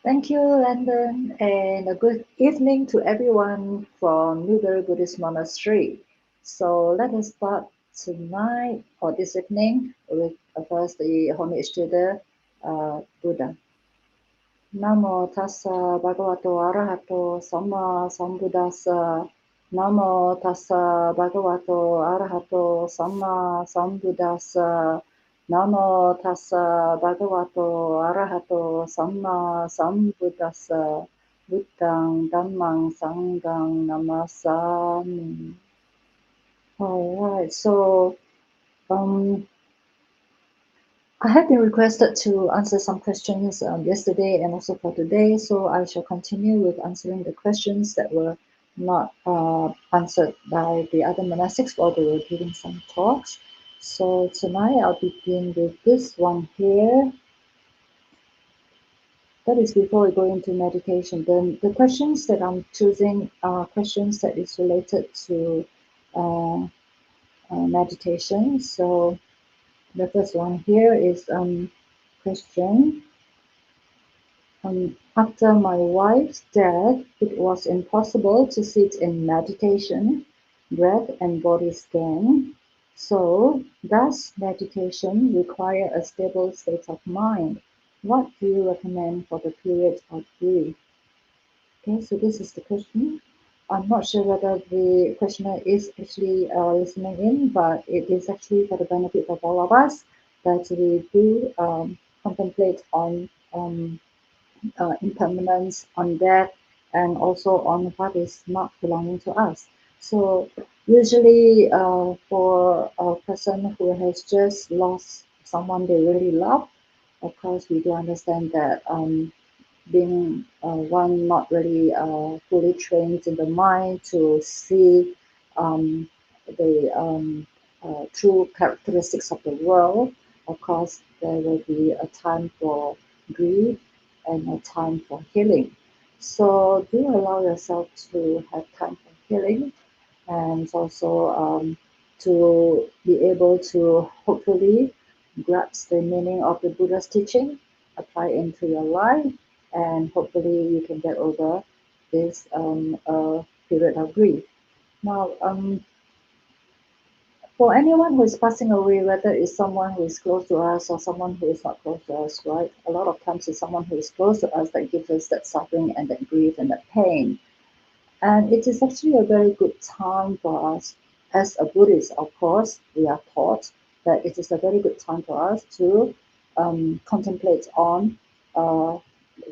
Thank you, Landon, and a good evening to everyone from Newbury Buddhist Monastery. So let us start tonight or this evening with first the homage to the Buddha. Namo tassa bhagavato arahato samma sambuddhassa. Namo tassa bhagavato arahato samma sambuddhassa. Namo tassa bhagavato arahato samma sambuddhassa. Buddhang dhammang sanghang namasami. All right, so um, I have been requested to answer some questions yesterday and also for today, so I shall continue with answering the questions that were not answered by the other monastics while they were giving some talks. So tonight I'll begin with this one here. That is before we go into meditation. Then the questions that I'm choosing are questions that is related to uh, meditation. So the first one here is question. After my wife's death, it was impossible to sit in meditation, breath and body scan. So, does meditation require a stable state of mind? What do you recommend for the period of grief? Okay, so this is the question. I'm not sure whether the questioner is actually listening in, but it is actually for the benefit of all of us that we do contemplate on impermanence, on death, and also on what is not belonging to us. So usually for a person who has just lost someone they really love, of course we do understand that being one not really fully trained in the mind to see the true characteristics of the world, of course, there will be a time for grief and a time for healing. So do allow yourself to have time for healing and also to be able to hopefully grasp the meaning of the Buddha's teaching, apply into your life, and hopefully you can get over this period of grief. Now, for anyone who is passing away, whether it's someone who is close to us or someone who is not close to us, right? A lot of times it's someone who is close to us that gives us that suffering and that grief and that pain. And it is actually a very good time for us. As a Buddhist, of course, we are taught that it is a very good time for us to contemplate on uh,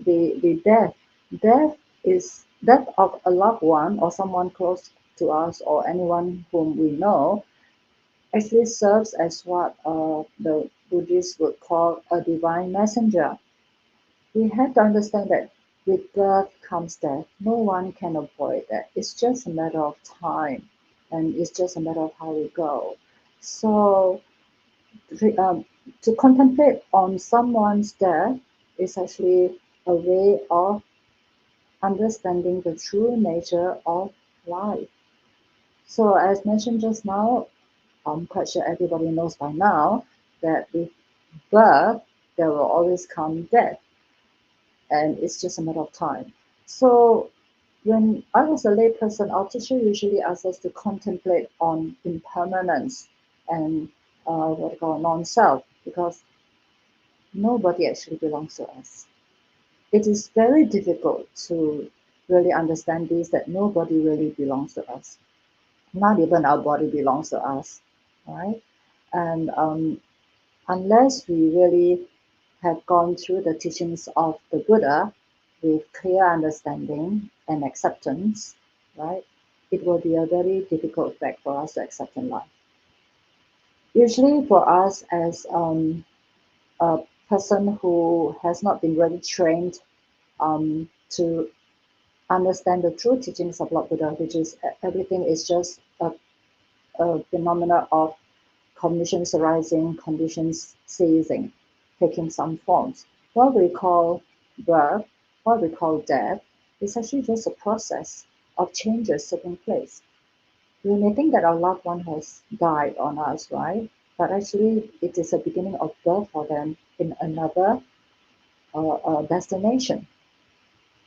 the death. Death is death of a loved one or someone close to us or anyone whom we know actually serves as what the Buddhists would call a divine messenger. We have to understand that with birth comes death. No one can avoid that. It's just a matter of time, and it's just a matter of how we go. So, to contemplate on someone's death is actually a way of understanding the true nature of life. So, as mentioned just now, I'm quite sure everybody knows by now that with birth, there will always come death, and it's just a matter of time. So when I was a layperson, our teacher usually asks us to contemplate on impermanence and what we call non-self, because nobody actually belongs to us. It is very difficult to really understand this, that nobody really belongs to us. Not even our body belongs to us, right? And unless we really have gone through the teachings of the Buddha with clear understanding and acceptance, right, it will be a very difficult fact for us to accept in life. Usually, for us as a person who has not been really trained to understand the true teachings of Lord Buddha, which is everything is just a phenomena of conditions arising, conditions ceasing, taking some forms. What we call birth, what we call death, is actually just a process of changes taking place. We may think that our loved one has died on us, right? But actually, it is a beginning of birth for them in another destination.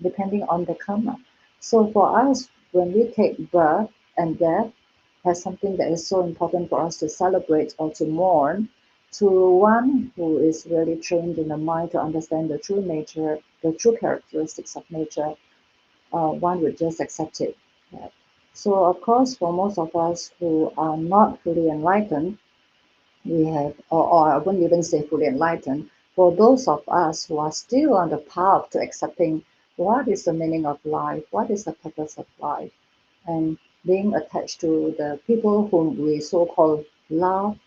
depending on the karma. So for us, when we take birth and death as something that is so important for us to celebrate or to mourn, to one who is really trained in the mind to understand the true nature, the true characteristics of nature, one would just accept it. Right? So of course, for most of us who are not fully enlightened, we have, or I wouldn't even say fully enlightened, for those of us who are still on the path to accepting what is the meaning of life, what is the purpose of life, and being attached to the people whom we so-called love,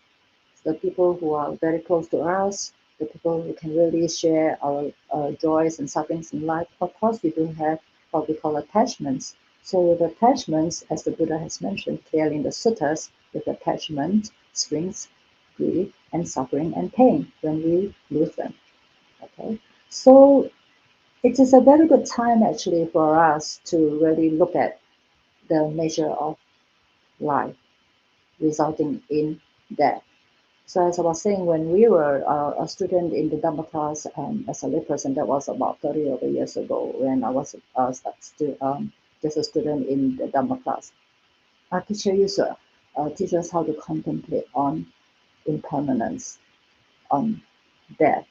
the people who are very close to us, the people who can really share our joys and sufferings in life. Of course, we do have what we call attachments. So with attachments, as the Buddha has mentioned clearly in the suttas, with attachment springs grief and suffering and pain when we lose them. Okay, so it is a very good time actually for us to really look at the nature of life resulting in death. So as I was saying, when we were a student in the Dhamma class as a layperson, that was about 30 over years ago when I was just a student in the Dhamma class. Our teacher used to teach us how to contemplate on impermanence, on death.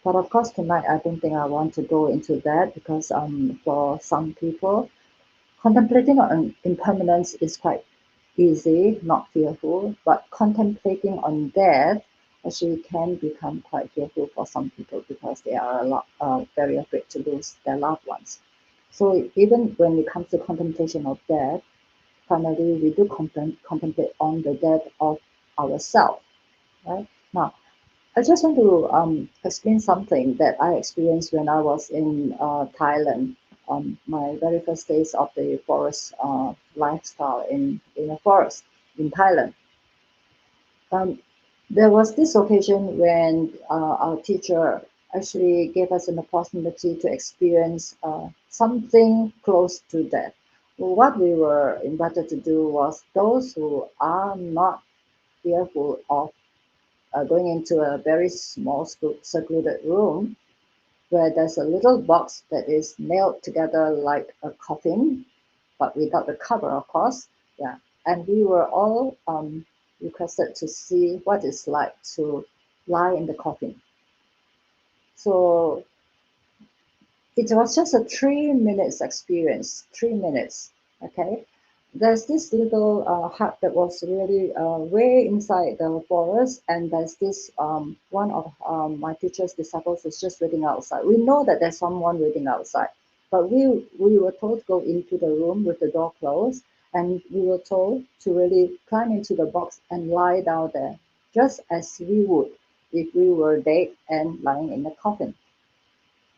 But of course, tonight I don't think I want to go into that because for some people, contemplating on impermanence is quite easy, not fearful, but contemplating on death actually can become quite fearful for some people because they are very afraid to lose their loved ones. So even when it comes to contemplation of death, primarily we do contemplate on the death of ourselves, right? Now, I just want to explain something that I experienced when I was in Thailand on my very first days of the forest lifestyle in a forest in Thailand. Um, there was this occasion when our teacher actually gave us an opportunity to experience something close to death. What we were invited to do was those who are not fearful of going into a very small secluded room where there's a little box that is nailed together like a coffin, but without the cover, of course. Yeah, and we were all requested to see what it's like to lie in the coffin. So it was just a 3 minutes experience, 3 minutes. Okay, there's this little hut that was really way inside the forest, and there's this one of my teacher's disciples is just waiting outside. We know that there's someone waiting outside, but we were told to go into the room with the door closed, and we were told to really climb into the box and lie down there, just as we would if we were dead and lying in a coffin.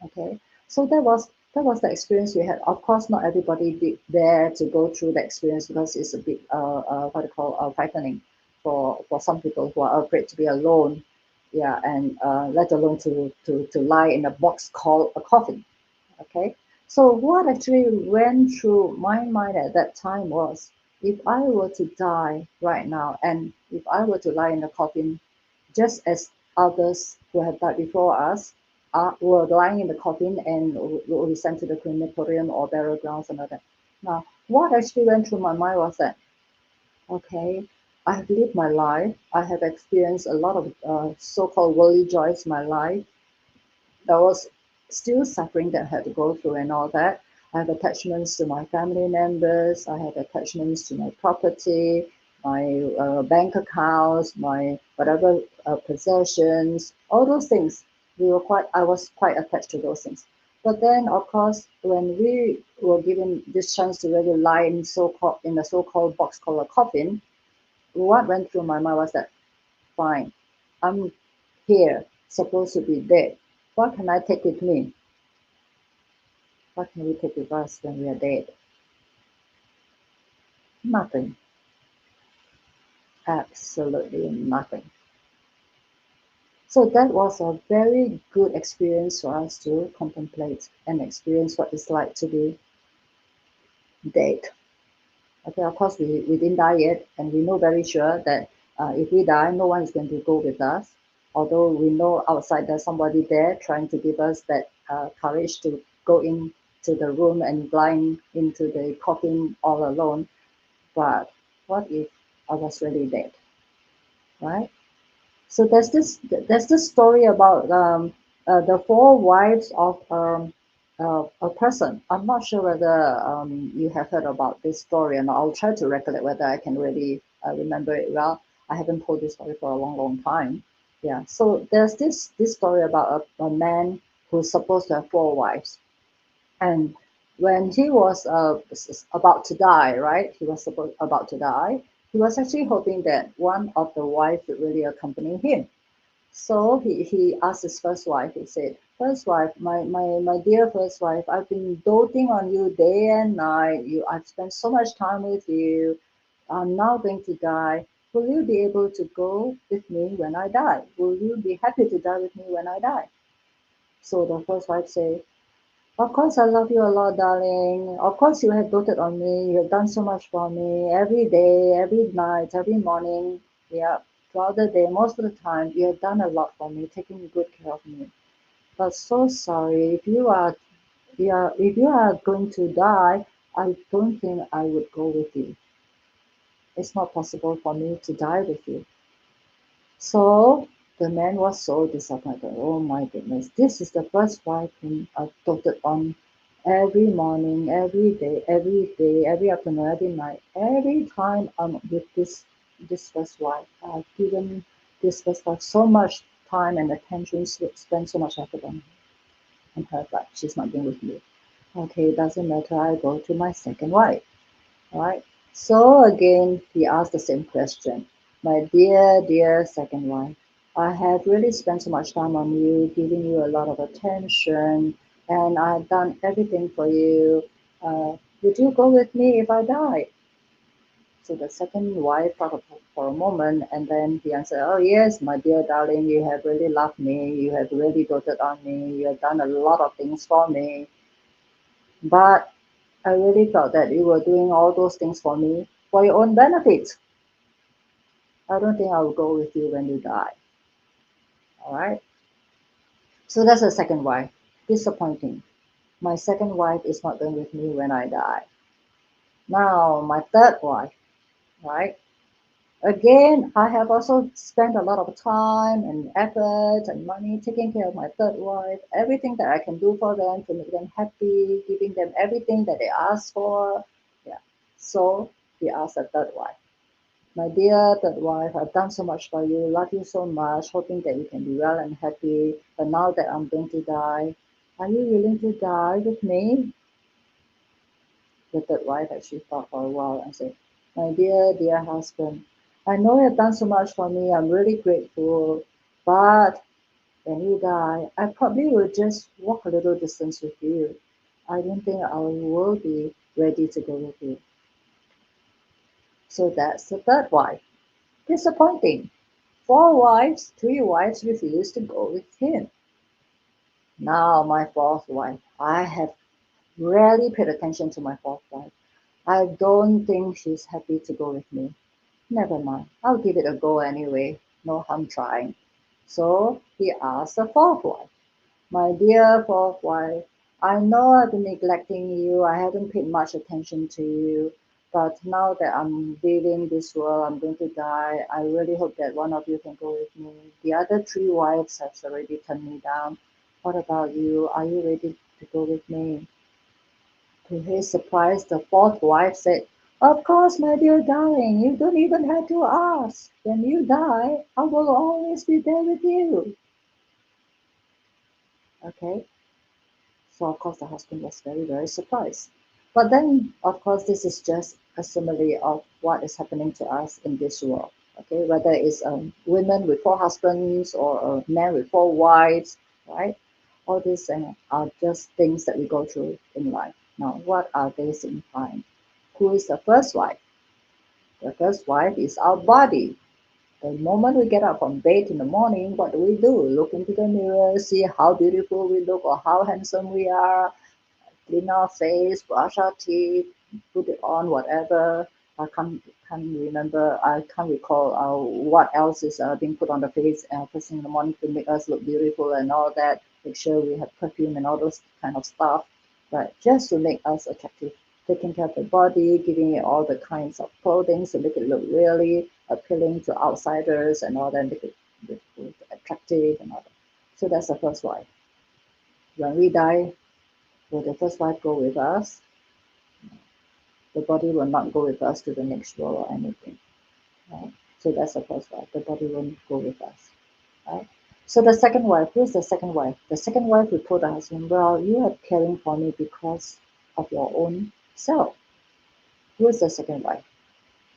Okay, so that was the experience we had. Of course, not everybody did dare to go through the experience because it's a bit what do you call frightening for some people who are afraid to be alone. Yeah, and let alone to lie in a box called a coffin. Okay, so what actually went through my mind at that time was, if I were to die right now and if I were to lie in a coffin just as others who have died before us were lying in the coffin and will be sent to the crematorium or burial grounds and all that. Now, what actually went through my mind was that, okay, I have lived my life. I have experienced a lot of so-called worldly joys in my life. There was still suffering that I had to go through and all that. I have attachments to my family members. I have attachments to my property, my bank accounts, my whatever possessions, all those things. I was quite attached to those things. But then, of course, when we were given this chance to really lie in a so-called box called a coffin, what went through my mind was that, fine, I'm here, supposed to be dead. What can I take with me? What can we take with us when we are dead? Nothing. Absolutely nothing. So that was a very good experience for us to contemplate and experience what it's like to be dead. Okay, of course, we didn't die yet, and we know very sure that if we die, no one is going to go with us. Although we know outside there's somebody there trying to give us that courage to go in to the room and lying into the coffin all alone. But what if I was really dead, right? So there's this story about the four wives of a person. I'm not sure whether you have heard about this story, and I'll try to recollect whether I can really remember it well. I haven't told this story for a long, long time. Yeah. So there's this story about a man who's supposed to have four wives, and when he was about to die, right? He was about to die. He was actually hoping that one of the wives would really accompany him. So he asked his first wife, he said, "First wife, my dear first wife, I've been doting on you day and night. I've spent so much time with you. I'm now going to die. Will you be able to go with me when I die? Will you be happy to die with me when I die?" So the first wife said, "Of course I love you a lot, darling. Of course you have doted on me. You have done so much for me every day, every night, every morning. Yeah, throughout the day, most of the time, you have done a lot for me, taking good care of me. But so sorry, if you are going to die, I don't think I would go with you. It's not possible for me to die with you." So the man was so disappointed. Oh my goodness, this is the first wife whom I doted on every morning, every afternoon, every night. Every time I'm with this first wife, I've given this first wife so much time and attention, spent so much effort on her, but she's not being with me. Okay, doesn't matter. I go to my second wife. Right? So again, he asked the same question. "My dear, dear second wife, I have really spent so much time on you, giving you a lot of attention, and I've done everything for you. Would you go with me if I die?" So the second wife thought for a moment, and then he answered, "Oh yes, my dear darling, you have really loved me. You have really doted on me. You have done a lot of things for me. But I really felt that you were doing all those things for me for your own benefit. I don't think I will go with you when you die." All right. So that's the second wife. Disappointing. My second wife is not going with me when I die. Now, my third wife, right? Again, I have also spent a lot of time and effort and money taking care of my third wife, everything that I can do for them to make them happy, giving them everything that they ask for. Yeah. So he asked the third wife, "My dear third wife, I've done so much for you, love you so much, hoping that you can be well and happy. But now that I'm going to die, are you willing to die with me?" The third wife actually thought for a while and said, "My dear, dear husband, I know you've done so much for me. I'm really grateful. But when you die, I probably will just walk a little distance with you. I don't think I will be ready to go with you." So that's the third wife. Disappointing. Three wives refused to go with him. Now my fourth wife. I have rarely paid attention to my fourth wife. I don't think she's happy to go with me. Never mind. I'll give it a go anyway. No harm trying. So he asked the fourth wife. "My dear fourth wife, I know I've been neglecting you. I haven't paid much attention to you. But now that I'm leaving this world, I'm going to die. I really hope that one of you can go with me. The other three wives have already turned me down. What about you? Are you ready to go with me?" To his surprise, the fourth wife said, "Of course, my dear darling, you don't even have to ask. When you die, I will always be there with you." Okay. So of course the husband was very, very surprised. But then, of course, this is just a simile of what is happening to us in this world. Okay, whether it's women with four husbands or a man with four wives, right? All these are just things that we go through in life. Now, what are they signifying? Who is the first wife? The first wife is our body. The moment we get up from bed in the morning, what do? Look into the mirror, see how beautiful we look or how handsome we are, clean our face, brush our teeth, put it on, whatever. I can't remember. I can't recall what else is being put on the face first thing in the morning to make us look beautiful and all that. Make sure we have perfume and all those kind of stuff. right? Just to make us attractive, taking care of the body, giving it all the kinds of clothing to make it look really appealing to outsiders and all that, make it attractive and all that. So that's the first wife. When we die, will the first wife go with us? The body will not go with us to the next world or anything. Right? So that's the first wife. The body won't go with us. Right? So the second wife, who's the second wife? The second wife will told the husband, well, you are caring for me because of your own self. Who is the second wife?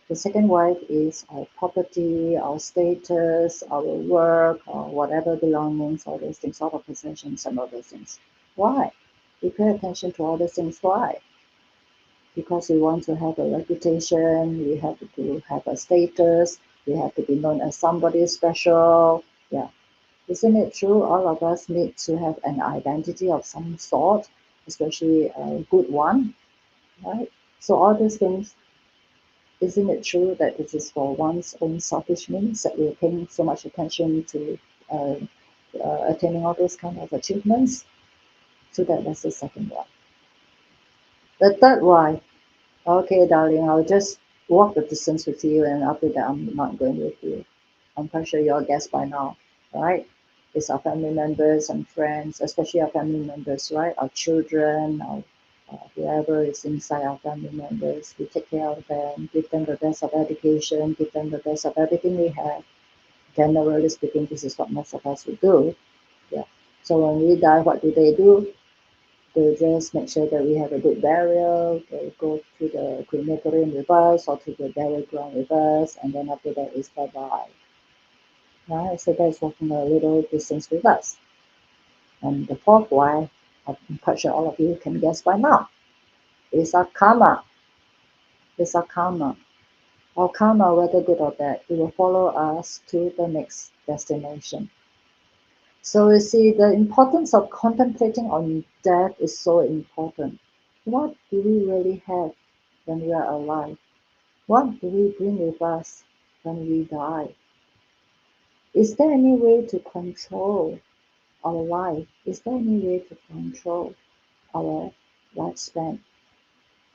The second wife is our property, our status, our work, or whatever belongings, all those things, all the possessions and all those things. Why? We pay attention to all those things. Why? Because we want to have a reputation, we have to have a status, we have to be known as somebody special. Yeah. Isn't it true? All of us need to have an identity of some sort, especially a good one, right? So all these things, isn't it true that it is for one's own selfish means that we're paying so much attention to uh, attaining all those kind of achievements? So that's the second one. The third one, okay, darling, I'll just walk the distance with you, and after that, I'm not going with you. I'm quite sure you're guessed by now, right? It's our family members and friends, especially our family members, right? Our children, our whoever is inside our family members. We take care of them, give them the best of education, give them the best of everything we have. Generally speaking, this is what most of us would do. Yeah. So when we die, what do? They just make sure that we have a good burial. They go to the crematorium with us or to the burial ground with us, and then after that is bye bye. Right? So that's walking a little distance with us. And the fourth why, I'm quite sure all of you can guess by now, is our karma. It's our karma. Our karma, whether good or bad, it will follow us to the next destination. So you see, the importance of contemplating on death is so important. What do we really have when we are alive? What do we bring with us when we die? Is there any way to control our life? Is there any way to control our lifespan?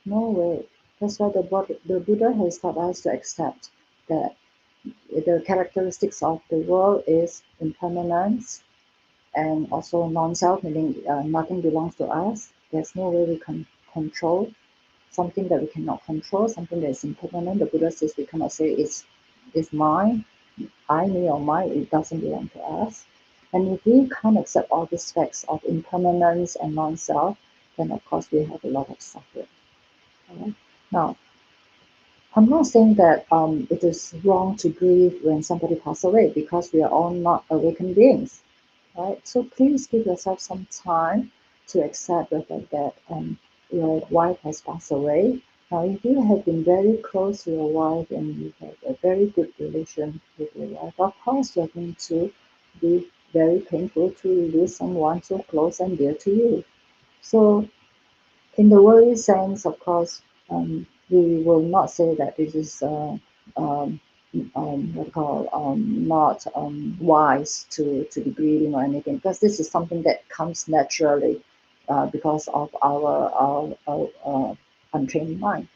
No way. That's why the Buddha has taught us to accept that the characteristics of the world is impermanence and also non-self, meaning nothing belongs to us. There's no way we can control something that we cannot control, something that is impermanent. The Buddha says we cannot say it's mine, I, me, or mine. It doesn't belong to us. And if we can't accept all these facts of impermanence and non-self, then of course we have a lot of suffering. Right? Now, I'm not saying that it is wrong to grieve when somebody passes away because we are all not awakened beings, right? So please give yourself some time to accept the fact that your wife has passed away. Now, if you have been very close to your wife and you have a very good relation with your wife, of course you're going to be very painful to lose someone so close and dear to you. So in the worldly sense, of course, we will not say that this is um, what we call not wise to be grieving or anything, because this is something that comes naturally because of our untrained mind.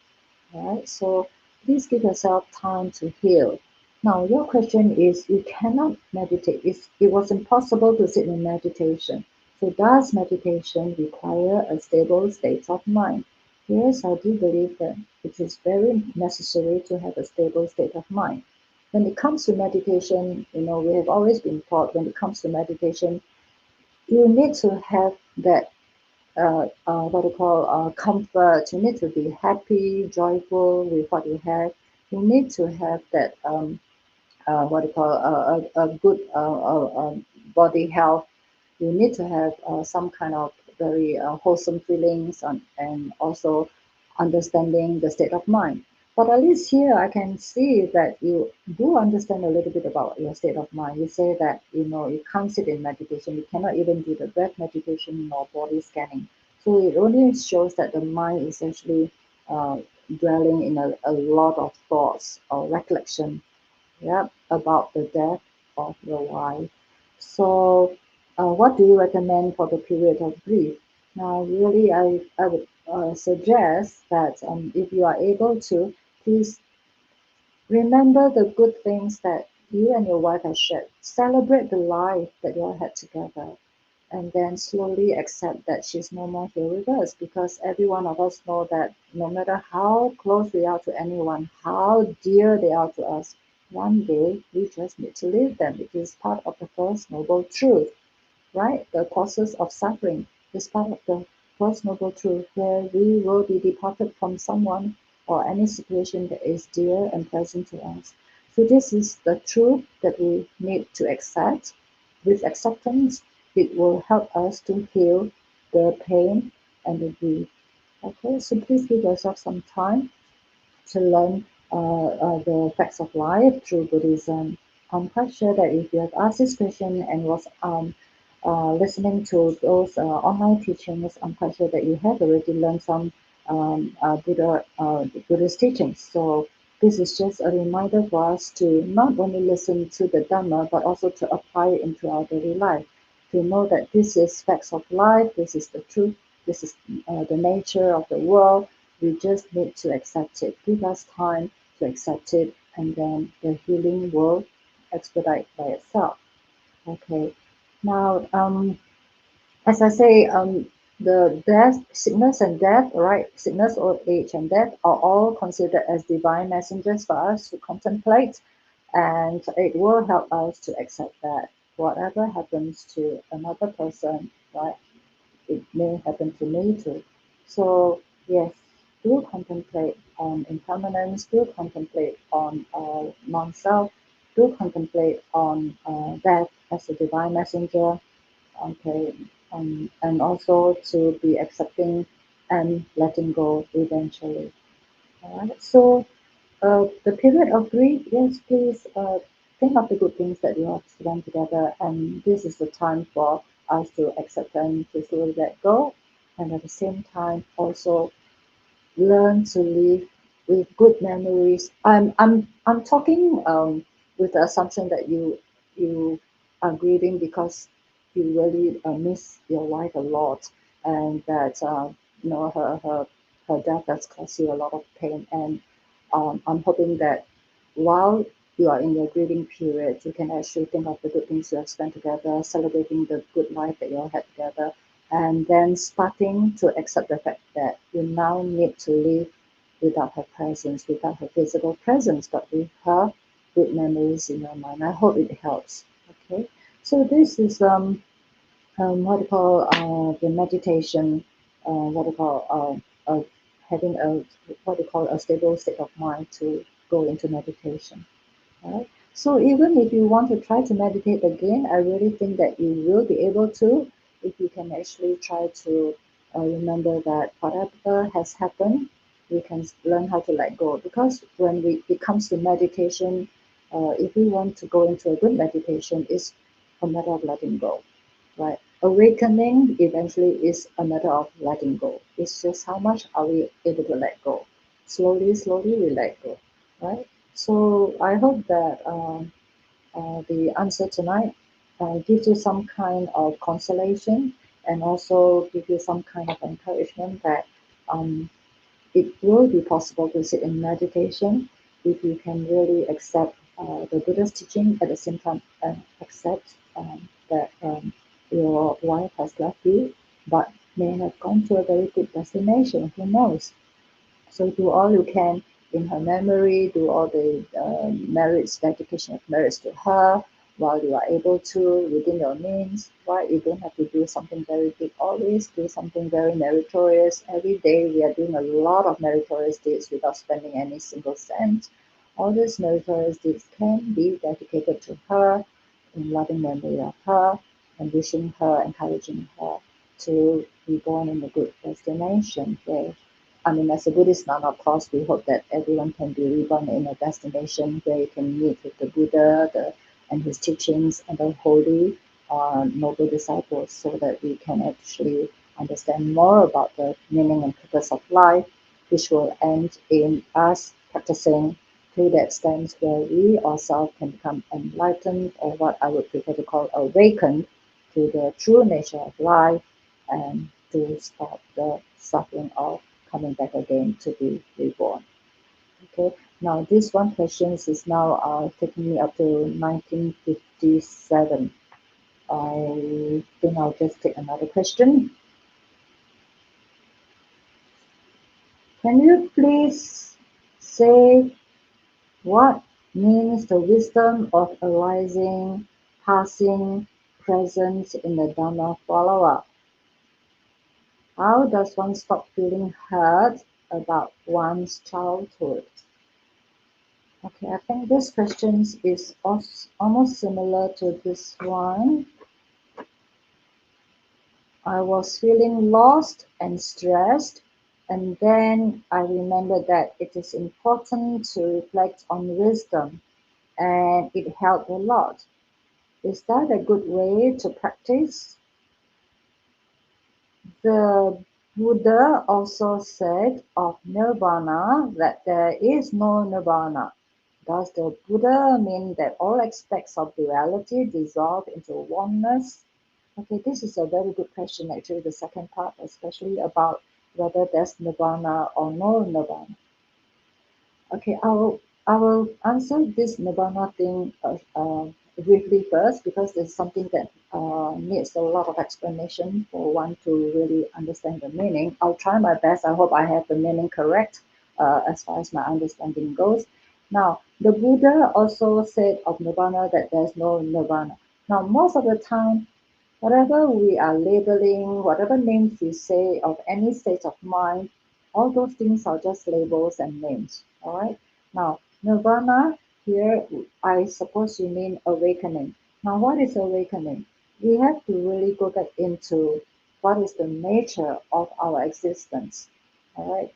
Right? So please give yourself time to heal. Now, your question is you cannot meditate. It was impossible to sit in meditation. So, does meditation require a stable state of mind? Yes, I do believe that it is very necessary to have a stable state of mind. When it comes to meditation, we have always been taught when it comes to meditation, you need to have that what we call comfort. You need to be happy, joyful with what you have. You need to have that what we call a good body health. You need to have some kind of very wholesome feelings and also understanding the state of mind. But at least here I can see that you do understand a little bit about your state of mind. You say that you can't sit in meditation, you cannot even do the breath meditation nor body scanning. So it only shows that the mind is actually dwelling in a lot of thoughts or recollection, yeah, about the death of your wife. So what do you recommend for the period of grief? Now, really, I would suggest that if you are able to, please remember the good things that you and your wife have shared. Celebrate the life that you all had together. And then slowly accept that she's no more here with us, because every one of us know that no matter how close we are to anyone, how dear they are to us, one day we just need to leave them. It is part of the First Noble Truth, right? The causes of suffering is part of the First Noble Truth, where we will be departed from someone or any situation that is dear and present to us. So this is the truth that we need to accept. With acceptance, it will help us to heal the pain and the grief. Okay, so please give yourself some time to learn the facts of life through Buddhism. I'm quite sure that if you have asked this question and was listening to those online teachings, I'm quite sure that you have already learned some Buddhist teachings. So this is just a reminder for us to not only listen to the Dhamma, but also to apply it into our daily life. To know that this is facts of life, this is the truth, this is the nature of the world. We just need to accept it. Give us time to accept it, and then the healing will expedite by itself. Okay. Now, as I say, the death, sickness and death, right? Sickness, old age, and death are all considered as divine messengers for us to contemplate, and it will help us to accept that whatever happens to another person, right? It may happen to me too. So yes, do contemplate on impermanence, do contemplate on non-self, do contemplate on death as a divine messenger, okay, and also to be accepting and letting go eventually. All right. So the period of grief, yes, please think of the good things that you have spent together, and this is the time for us to accept and to slowly let go, and at the same time also learn to live with good memories. I'm talking with the assumption that you are grieving because you really miss your wife a lot, and that her death has caused you a lot of pain. And I'm hoping that while you are in your grieving period, you can actually think of the good things you have spent together, celebrating the good life that you all had together, and then starting to accept the fact that you now need to live without her presence, without her physical presence, but with her good memories in your mind. I hope it helps. Okay, so this is what do you call the meditation, what do you call having a what do you call a stable state of mind to go into meditation. Right? So even if you want to try to meditate again, I really think that you will be able to if you can actually try to remember that whatever has happened, we can learn how to let go. Because when it comes to meditation, if we want to go into a good meditation, it's a matter of letting go, right? Awakening eventually is a matter of letting go. It's just how much are we able to let go. Slowly, slowly we let go, right? So I hope that the answer tonight gives you some kind of consolation, and also give you some kind of encouragement that um, it will be possible to sit in meditation if you can really accept the Buddha's teaching, at the same time accept that your wife has left you, but may have gone to a very good destination. Who knows? So do all you can in her memory, do all the merits, dedication of merits to her while you are able to within your means. Right? You don't have to do something very big always, do something very meritorious. Every day we are doing a lot of meritorious deeds without spending any single cent. All these meritorious deeds can be dedicated to her in loving memory of her, and wishing her, encouraging her to be born in a good destination where, I mean, as a Buddhist nun, of course, we hope that everyone can be reborn in a destination where you can meet with the Buddha and his teachings and the holy, noble disciples, so that we can actually understand more about the meaning and purpose of life, which will end in us practicing to the extent where we ourselves can become enlightened, or what I would prefer to call awakened to the true nature of life, and to stop the suffering of coming back again to be reborn. Okay, now this one question is now taking me up to 1957. I think I'll just take another question. Can you please say what means the wisdom of arising, passing, present in the Dhamma follower? How does one stop feeling hurt about one's childhood? Okay, I think this question is almost similar to this one. I was feeling lost and stressed, and then I remembered that it is important to reflect on wisdom, and it helped a lot. Is that a good way to practice? The Buddha also said of nirvana that there is no nirvana. Does the Buddha mean that all aspects of duality dissolve into oneness? Okay, this is a very good question, actually, the second part, especially about whether there's nirvana or no nirvana. Okay, I will answer this nirvana thing briefly first, because it's something that needs a lot of explanation for one to really understand the meaning. I'll try my best. I hope I have the meaning correct as far as my understanding goes. Now, the Buddha also said of nirvana that there's no nirvana. Now, most of the time, whatever we are labeling, whatever names we say of any state of mind, all those things are just labels and names. All right. Now, nirvana here, I suppose you mean awakening. Now, what is awakening? We have to really go back into what is the nature of our existence. All right.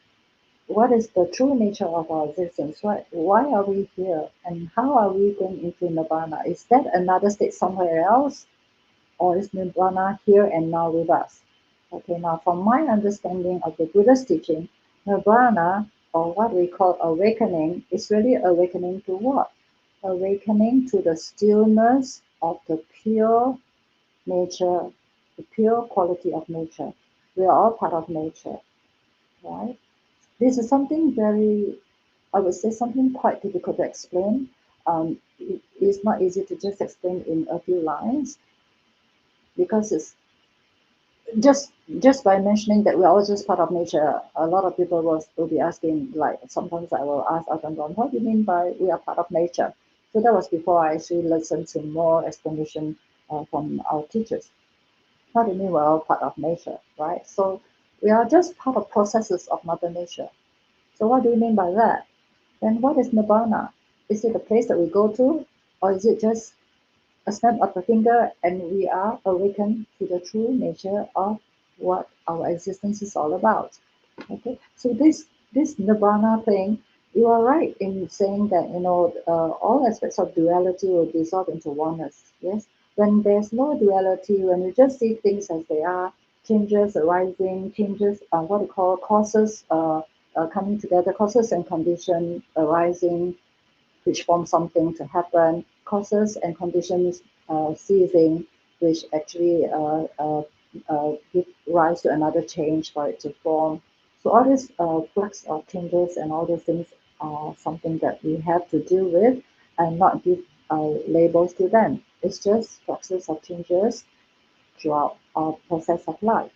What is the true nature of our existence? Why are we here? And how are we going into nirvana? Is that another state somewhere else? Or is nirvana here and now with us? Okay, now from my understanding of the Buddha's teaching, nirvana, or what we call awakening, is really awakening to what? Awakening to the stillness of the pure nature, the pure quality of nature. We are all part of nature, right? This is something very, I would say, something quite difficult to explain. It is not easy to just explain in a few lines, because it's just by mentioning that we're all just part of nature. A lot of people will be asking, like sometimes I will ask Ajahn Brahm, what do you mean by we are part of nature? So that was before I actually listened to more explanation from our teachers. What do you mean we're all part of nature, right? So we are just part of processes of Mother Nature. So what do you mean by that? Then what is nirvana? Is it a place that we go to, or is it just a snap of the finger and we are awakened to the true nature of what our existence is all about? Okay, so this nirvana thing, you are right in saying that all aspects of duality will dissolve into oneness. Yes, when there's no duality, when you just see things as they are, changes arising, changes, what we call causes coming together, causes and condition arising, which form something to happen, causes and conditions ceasing, which actually give rise to another change for it to form. So all these flux of changes and all those things are something that we have to deal with and not give labels to them. It's just fluxes of changes throughout our process of life.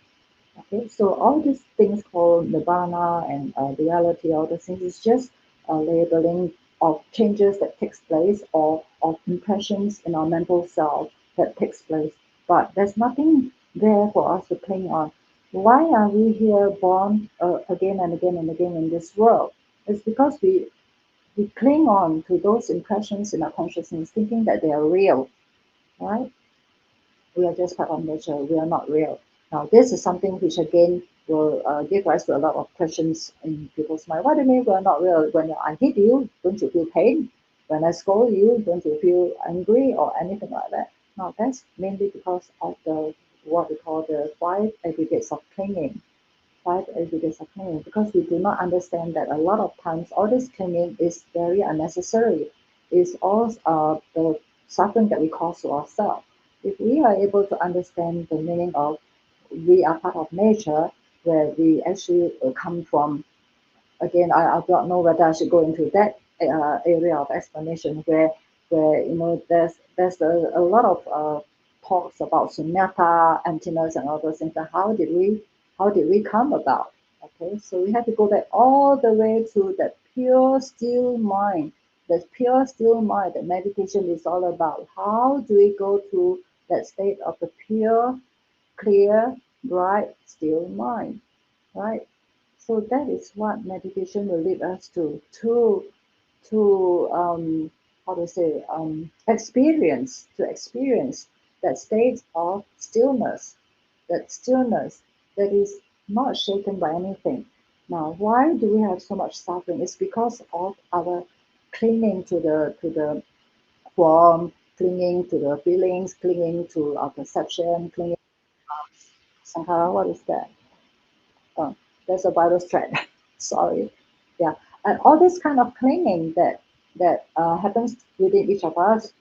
Okay, so all these things called nirvana and duality, all those things is just a labeling of changes that takes place, or of impressions in our mental self that takes place. But there's nothing there for us to cling on. Why are we here born again and again and again in this world? It's because we cling on to those impressions in our consciousness, thinking that they are real, right? We are just part of nature. We are not real. Now, this is something which again will give rise to a lot of questions in people's mind. What do you mean we are not real? When I hit you, don't you feel pain? When I scold you, don't you feel angry or anything like that? Now, that's mainly because of the what we call the five aggregates of clinging. Five aggregates of clinging, because we do not understand that a lot of times all this clinging is very unnecessary. It's all the suffering that we cause to ourselves. If we are able to understand the meaning of we are part of nature, where we actually come from. Again, I don't know whether I should go into that area of explanation where there's a lot of talks about sunyata, emptiness, and all those things. And how did we come about? Okay, so we have to go back all the way to that pure still mind. That pure still mind that meditation is all about. How do we go to that state of the pure, clear, bright, still mind, right? So that is what meditation will lead us to how to say experience that state of stillness that is not shaken by anything. Now, why do we have so much suffering? It's because of our clinging to the form, clinging to the feelings, clinging to our perception, clinging somehow. What is that? Oh, there's a virus threat. Sorry. Yeah. And all this kind of clinging that happens within each of us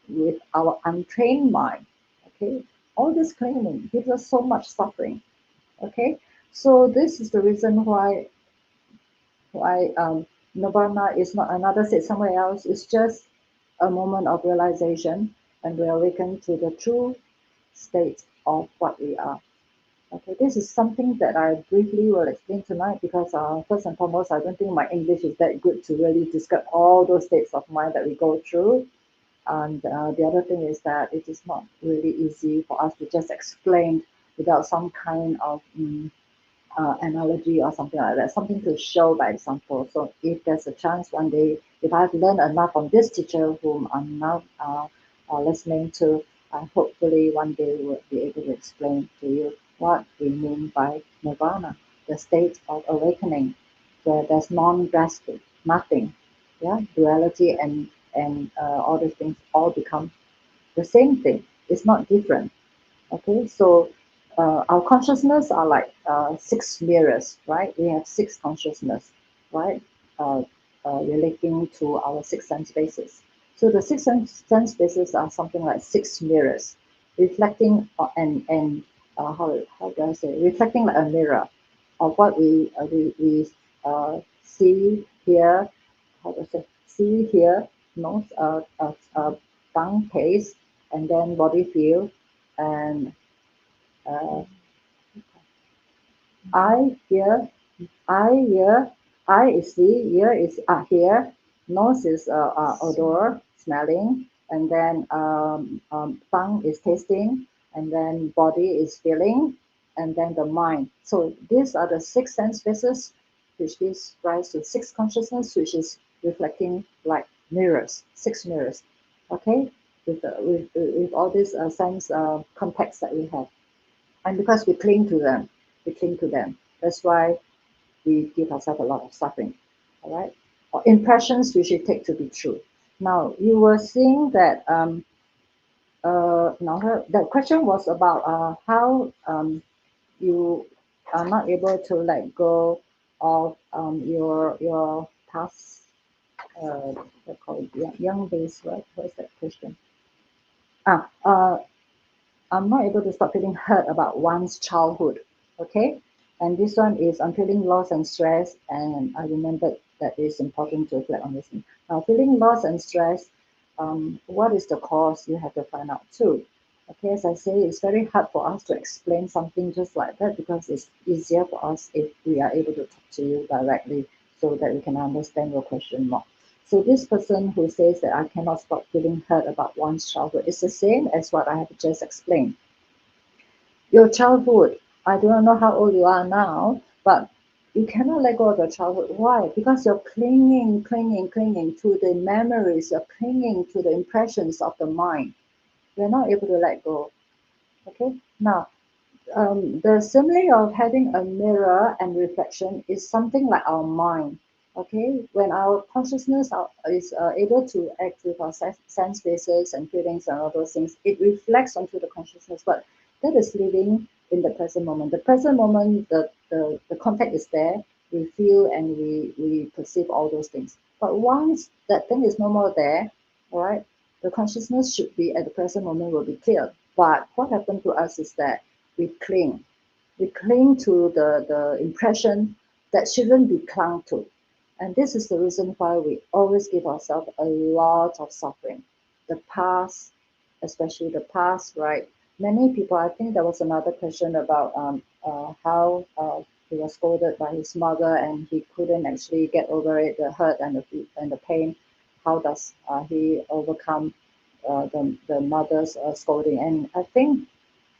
with our untrained mind. Okay. All this clinging gives us so much suffering. Okay. So this is the reason why nirvana is not another state somewhere else. It's just a moment of realization, and we awaken to the true state of what we are. Okay, this is something that I briefly will explain tonight because first and foremost, I don't think my English is that good to really describe all those states of mind that we go through. And the other thing is that it is not really easy for us to just explain without some kind of analogy or something like that, something to show by example. So if there's a chance one day, if I've learned enough from this teacher whom I'm now listening to, hopefully one day we'll be able to explain to you what we mean by nirvana, the state of awakening, where there's non-grasping, nothing, yeah, duality and all these things all become the same thing. It's not different. Okay, so our consciousness are like six mirrors, right? We have six consciousness, right? Uh, Relating to our six sense bases. So the six sense bases are something like six mirrors, reflecting how do I say, reflecting like a mirror of what we see here, how to say, see here, nose, tongue, taste, and then body feel, and uh, eye, hear, eye, ear, eye is see, ear is hear, nose is odor, smelling, and then tongue is tasting, and then body is feeling, and then the mind. So these are the six sense bases, which gives rise to six consciousness, which is reflecting like mirrors, six mirrors. Okay, with all these sense context that we have, and because we cling to them. That's why we give ourselves a lot of suffering. All right, or impressions we should take to be true. Now you were saying that now the question was about how you are not able to let go of your past what call it young days, right? What is that question? Ah, I'm not able to stop feeling hurt about one's childhood. Okay, and this one is I'm feeling loss and stress, and I remembered that it's important to reflect on this thing. Now, feeling loss and stress, what is the cause? You have to find out too. Okay, as I say, it's very hard for us to explain something just like that because it's easier for us if we are able to talk to you directly so that we can understand your question more. So this person who says that I cannot stop feeling hurt about one's childhood is the same as what I have just explained. Your childhood, I don't know how old you are now, but you cannot let go of your childhood. Why? Because you're clinging to the memories, you're clinging to the impressions of the mind. You're not able to let go. Okay? Now, the simile of having a mirror and reflection is something like our mind. Okay, when our consciousness is able to act with our sense bases and feelings and all those things, it reflects onto the consciousness. But that is living in the present moment. The present moment, the contact is there. We feel and we perceive all those things. But once that thing is no more there, all right, the consciousness should be at the present moment will be clear. But what happened to us is that we cling. We cling to the impression that shouldn't be clung to. And this is the reason why we always give ourselves a lot of suffering. The past, especially the past, right? Many people, I think there was another question about how he was scolded by his mother and he couldn't actually get over it, the hurt and the pain. How does he overcome the mother's scolding? And I think,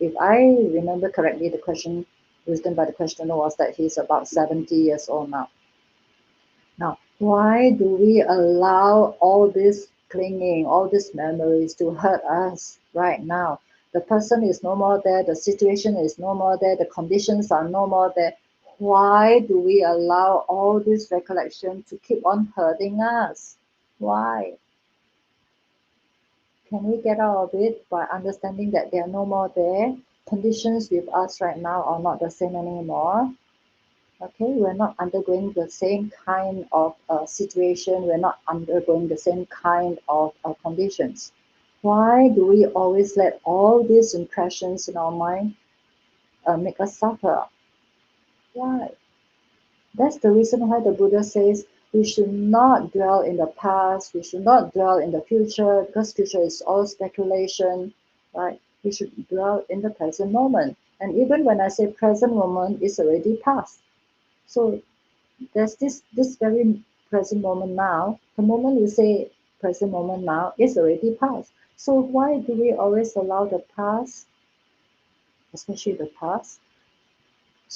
if I remember correctly, the question written by the questioner was that he's about 70 years old now. Now, why do we allow all this clinging, all these memories to hurt us right now? The person is no more there, the situation is no more there, the conditions are no more there. Why do we allow all this recollection to keep on hurting us? Why? Can we get out of it by understanding that they are no more there? Conditions with us right now are not the same anymore. Okay, we're not undergoing the same kind of situation. We're not undergoing the same kind of conditions. Why do we always let all these impressions in our mind make us suffer? Why? That's the reason why the Buddha says we should not dwell in the past, we should not dwell in the future, because future is all speculation, right? We should dwell in the present moment. And even when I say present moment, it's already past. So there's this very present moment now. The moment you say present moment now, it's already past. So why do we always allow the past, especially the past,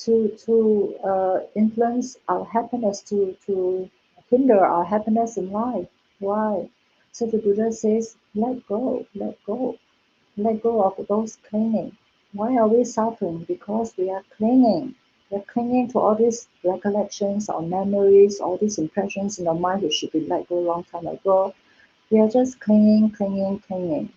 to influence our happiness, to hinder our happiness in life? Why? So the Buddha says, let go, let go of those clinging. Why are we suffering? Because we are clinging. We're clinging to all these recollections or memories, all these impressions in our mind which should be let go a long time ago. We are just clinging, clinging, clinging.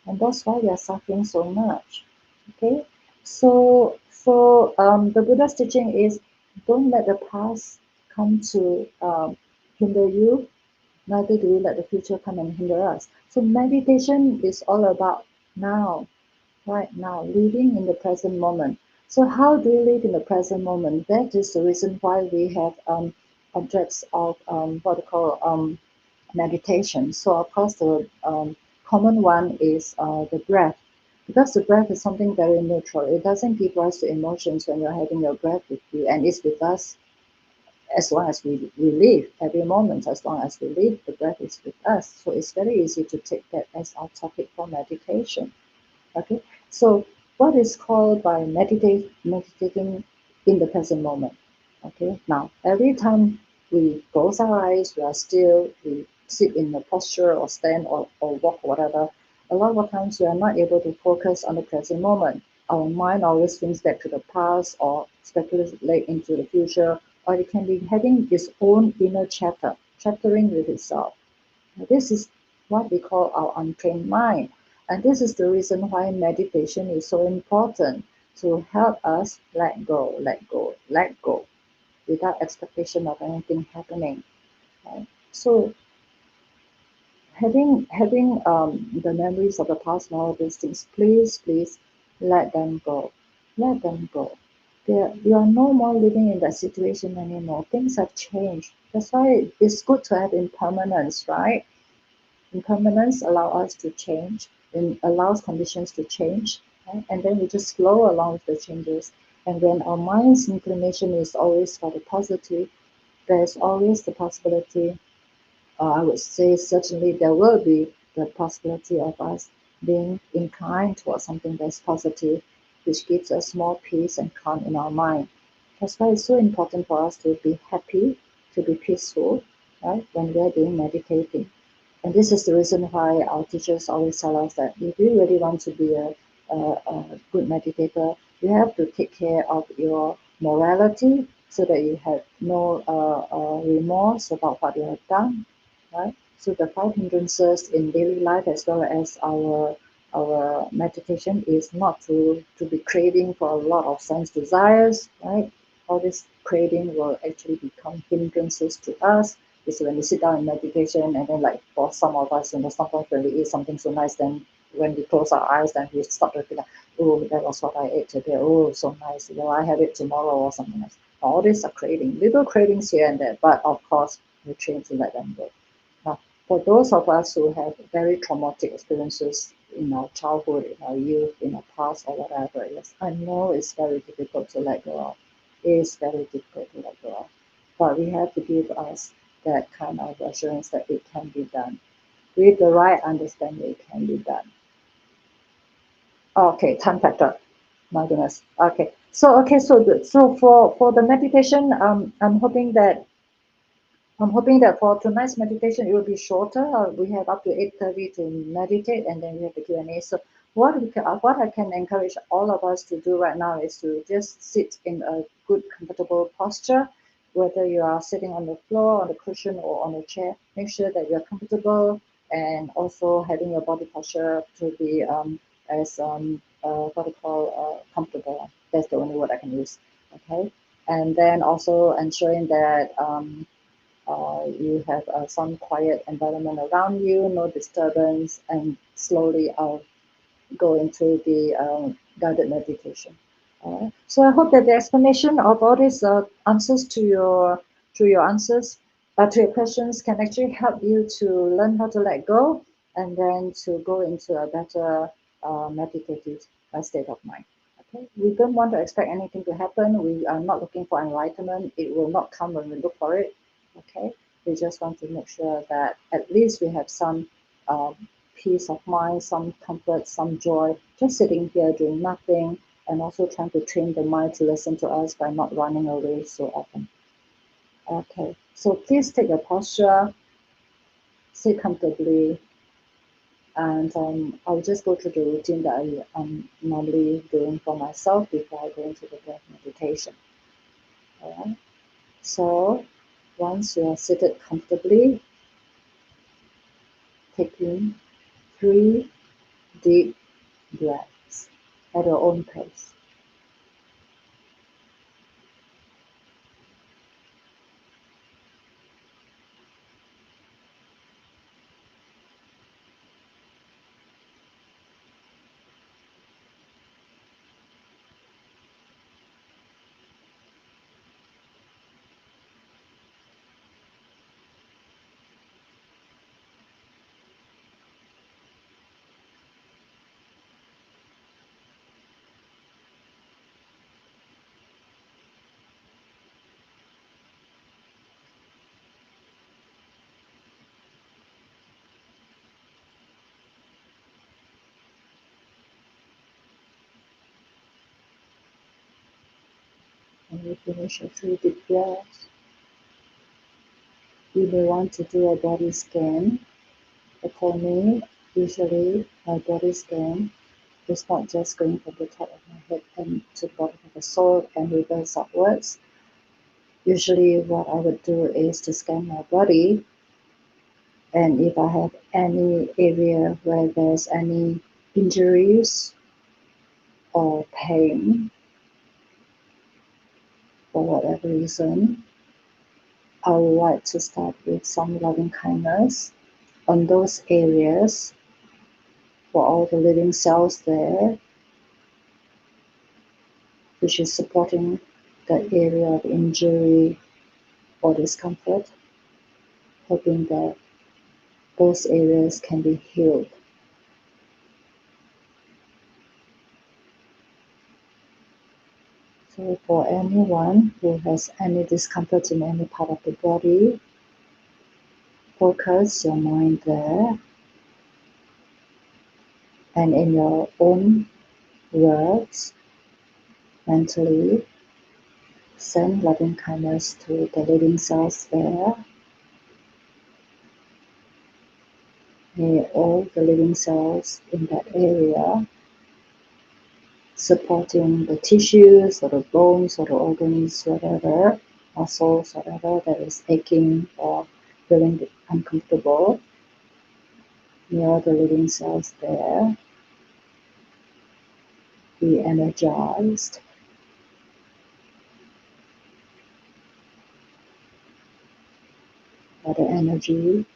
And that's why we are suffering so much. Okay? So the Buddha's teaching is, don't let the past come to hinder you, neither do we let the future come and hinder us. So meditation is all about now, right now, living in the present moment. So how do we live in the present moment? That is the reason why we have objects of what we call meditation. So of course the common one is the breath, because the breath is something very neutral. It doesn't give rise to emotions when you're having your breath with you, and it's with us as long as we live, every moment, as long as we live, the breath is with us. So it's very easy to take that as our topic for meditation. Okay, so what is called by meditating in the present moment? Okay, now every time we close our eyes, we are still, we sit in a posture or stand or walk, whatever. A lot of times we are not able to focus on the present moment. Our mind always thinks back to the past or speculate into the future, or it can be having its own inner chattering with itself. This is what we call our untrained mind. And this is the reason why meditation is so important, to help us let go, let go, let go without expectation of anything happening. Right? So having the memories of the past and all these things, please let them go. Let them go. You are no more living in that situation anymore. Things have changed. That's why it's good to have impermanence, right? Impermanence allow us to change and allows conditions to change, right? And then we just flow along with the changes. And when our mind's inclination is always for the positive, there's always the possibility, I would say certainly there will be the possibility of us being inclined towards something that's positive, which gives us more peace and calm in our mind. That's why it's so important for us to be happy, to be peaceful, right, when we're doing meditating. And this is the reason why our teachers always tell us that if you really want to be a good meditator, you have to take care of your morality so that you have no remorse about what you have done, right? So the five hindrances in daily life as well as our meditation is not to be craving for a lot of sense desires, right? All this craving will actually become hindrances to us. Is when we sit down in meditation and then, like for some of us, sometimes when we eat something so nice, then when we close our eyes, then we start to think, oh, that was what I ate today. Oh, so nice. Will I have it tomorrow or something else? All these are craving, little cravings here and there, but of course, we train to let them go. Now, for those of us who have very traumatic experiences in our childhood, in our youth, in our past, or whatever it is, I know it's very difficult to let go of. It is very difficult to let go of. But we have to give us that kind of assurance that it can be done. With the right understanding, it can be done. Okay, time factor. My goodness. Okay, so good. So for the meditation, I'm hoping that for tonight's meditation, it will be shorter. We have up to 8:30 to meditate, and then we have the Q&A. So what I can encourage all of us to do right now is to just sit in a good, comfortable posture, whether you are sitting on the floor, on the cushion, or on a chair. Make sure that you're comfortable, and also having your body posture to be as what do you call comfortable. That's the only word I can use. Okay, and then also ensuring that you have some quiet environment around you, no disturbance, and slowly I'll go into the guided meditation. So I hope that the explanation of all these answers to your questions can actually help you to learn how to let go and then to go into a better meditative state of mind. Okay, we don't want to expect anything to happen. We are not looking for enlightenment. It will not come when we look for it. Okay, we just want to make sure that at least we have some peace of mind, some comfort, some joy, just sitting here doing nothing, and also trying to train the mind to listen to us by not running away so often. Okay, so please take a posture, sit comfortably, and I'll just go through the routine that I'm normally doing for myself before I go into the breath meditation. All right. So once you are seated comfortably, take in 3 deep breaths at your own pace. When you finish your 3 deep breaths, you may want to do a body scan. But for me, usually my body scan is not just going from the top of my head and to the bottom of the soul and reverse upwards. Usually what I would do is to scan my body, and if I have any area where there's any injuries or pain for whatever reason, I would like to start with some loving kindness on those areas for all the living cells there, which is supporting the area of injury or discomfort, hoping that those areas can be healed. So for anyone who has any discomfort in any part of the body, focus your mind there, and in your own words, mentally, send loving kindness to the living cells there. May all the living cells in that area, supporting the tissues or the bones or the organs, whatever, muscles, whatever that is aching or feeling uncomfortable, may all the living cells there be energized by the energy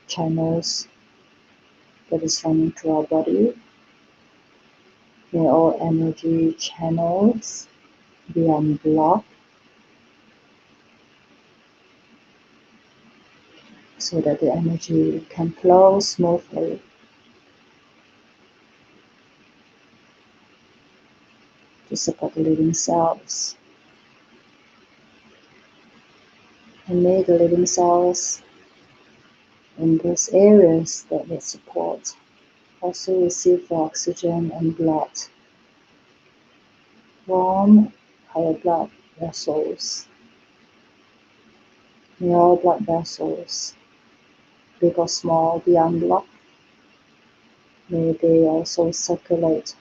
channels that is running through our body. They're all energy channels be unblocked so that the energy can flow smoothly to support the living cells. And may the living cells in those areas that need support also receive the oxygen and blood, warm, higher blood vessels. May all blood vessels, big or small, be unblocked. May they also circulate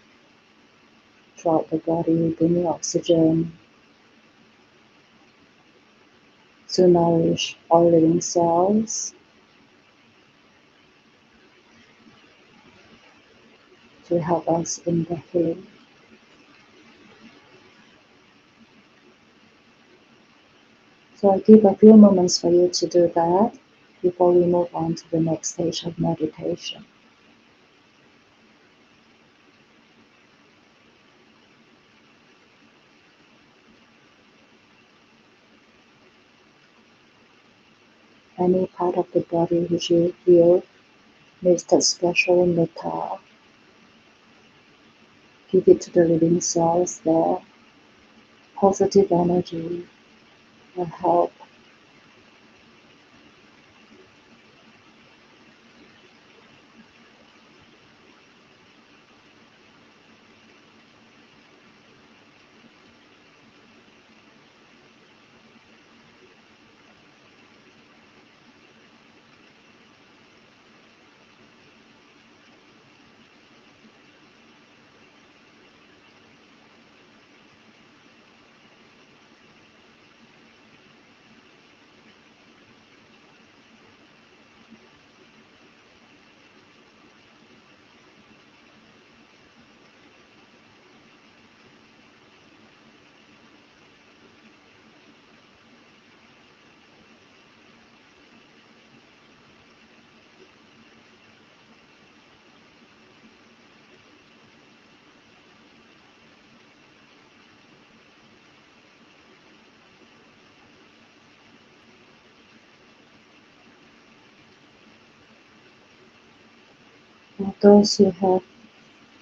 throughout the body, bringing oxygen to nourish all living cells, to help us in the healing. So I give a few moments for you to do that before we move on to the next stage of meditation. Any part of the body which you feel needs that special metta, give it to the living cells there. Positive energy will help. For those who have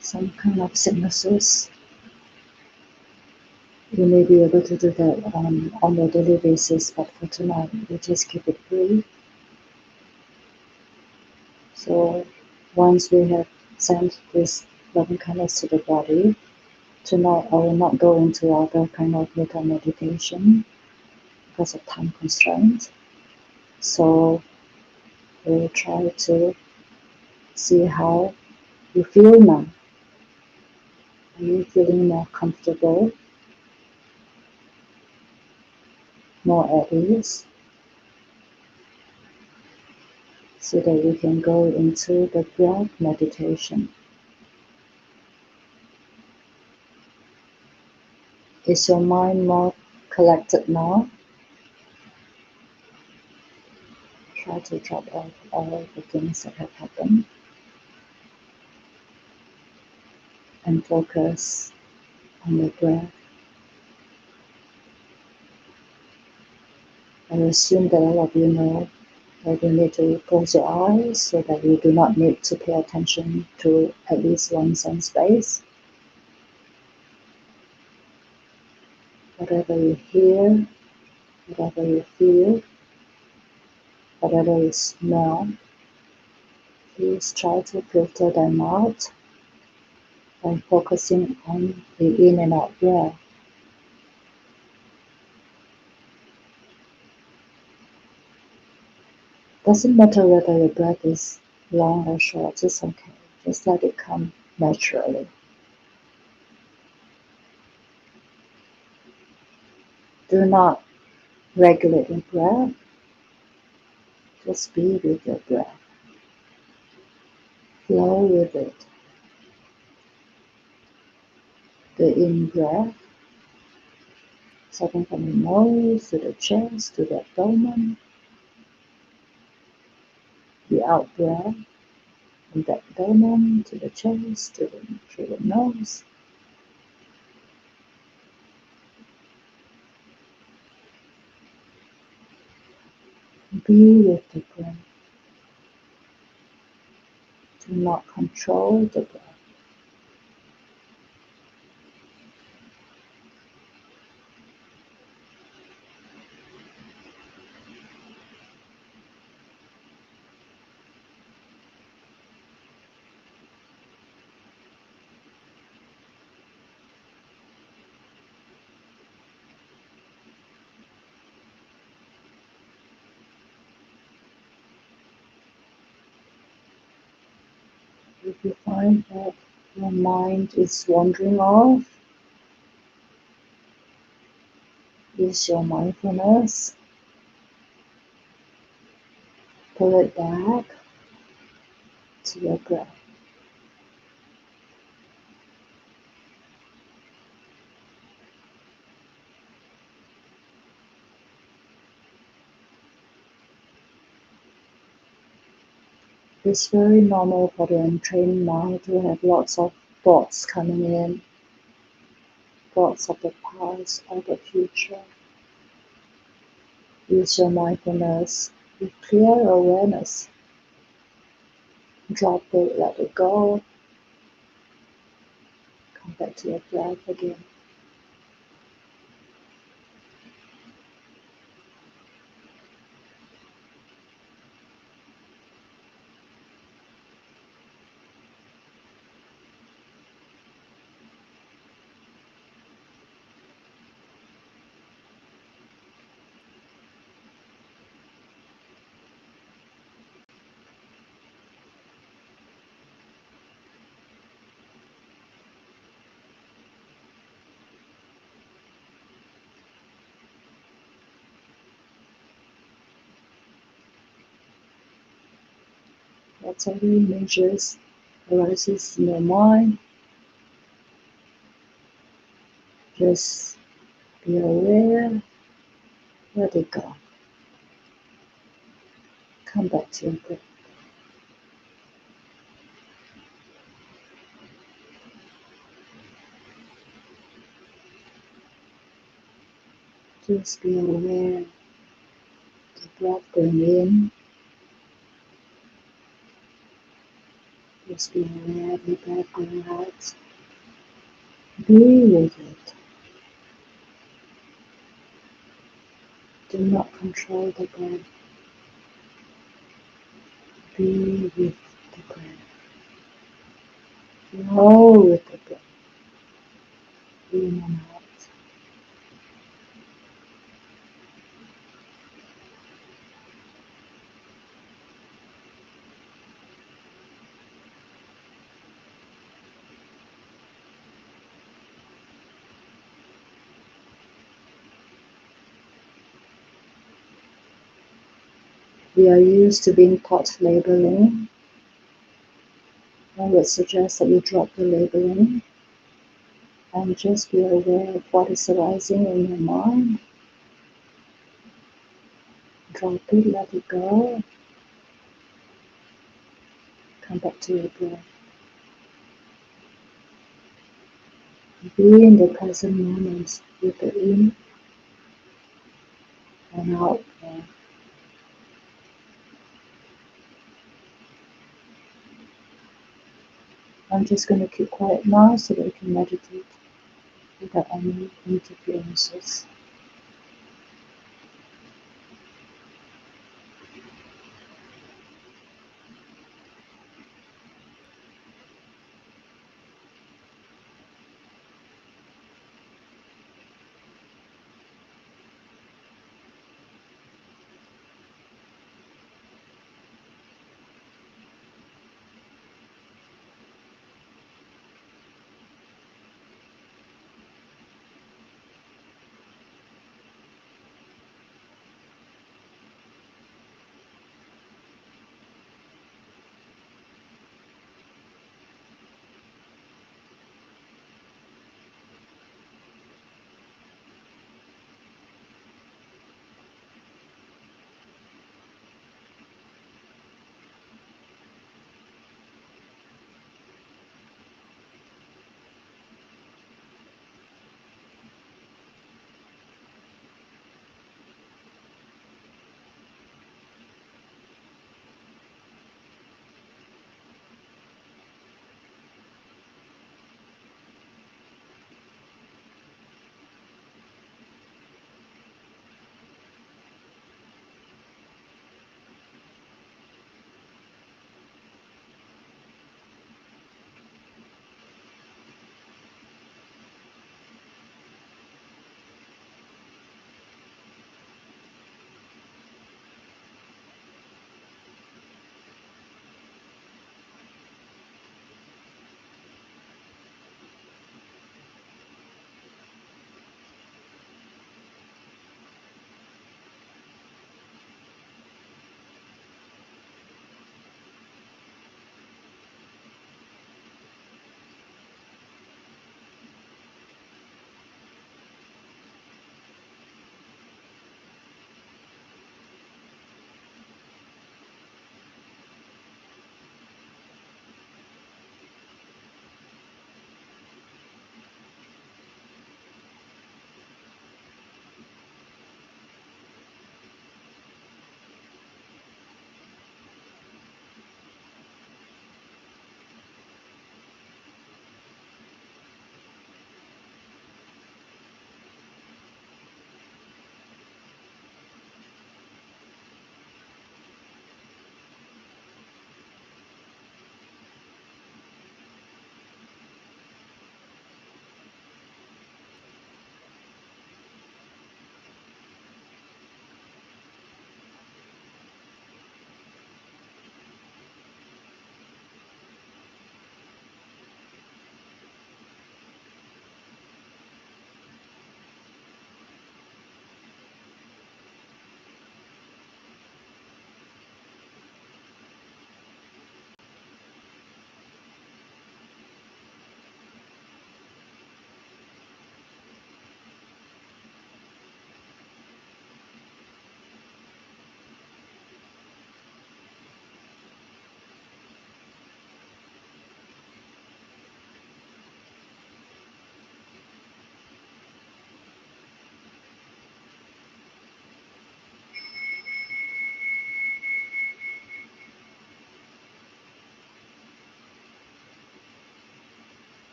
some kind of sicknesses, you may be able to do that on a daily basis, but for tonight, we just keep it brief. So once we have sent this loving kindness to the body, tonight I will not go into other kind of metta meditation because of time constraints. So we'll try to see how you feel now. Are you feeling more comfortable, more at ease? So that we can go into the breath meditation. Is your mind more collected now? Try to drop off all the things that have happened and focus on the breath. I assume that all of you know that you need to close your eyes so that you do not need to pay attention to at least one sense base. Whatever you hear, whatever you feel, whatever you smell, please try to filter them out by focusing on the in and out breath. Doesn't matter whether your breath is long or short, it's okay. Just let it come naturally. Do not regulate your breath. Just be with your breath. Flow with it. The in breath, starting from the nose to the chest to the abdomen. The out breath from the abdomen to the chest through the nose. Be with the breath. Do not control the breath. If you find that your mind is wandering off, use your mindfulness, pull it back to your breath. It's very normal for the untrained mind to have lots of thoughts coming in, thoughts of the past or the future. Use your mindfulness with clear awareness. Drop it, let it go. Come back to your breath again. Whatever images arises in your mind, just be aware, let it go. Come back to your breath. Just be aware the breath going in. Just be aware of the breath going out. Be with it. Do not control the breath. Be with the breath. Flow with the breath. In and out. We are used to being taught labeling. I would suggest that you drop the labeling and just be aware of what is arising in your mind. Drop it, let it go. Come back to your breath. Be in the present moment with the in and out breath. I'm just going to keep quiet now so that you can meditate without any interferences.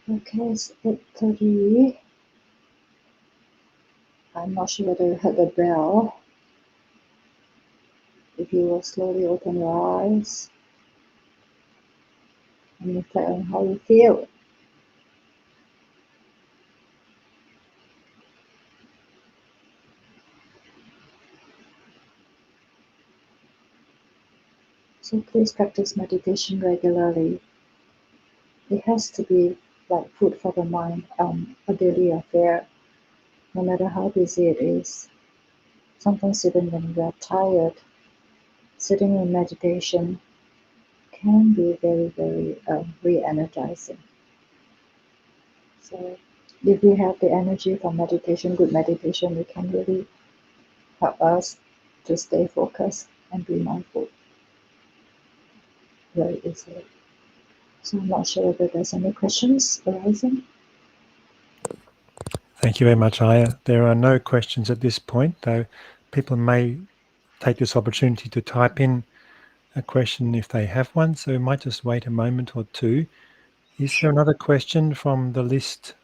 Okay, it's 8:30. I'm not sure whether you heard the bell. If you will slowly open your eyes and reflect on how you feel. So please practice meditation regularly. It has to be like food for the mind, a daily affair, no matter how busy it is. Sometimes even when we are tired, sitting in meditation can be very, very re-energizing. So if we have the energy for meditation, good meditation, it can really help us to stay focused and be mindful very easily. So I'm not sure whether there's any questions arising. Thank you very much, Ayya. There are no questions at this point, though people may take this opportunity to type in a question if they have one, so we might just wait a moment or two. Is there another question from the list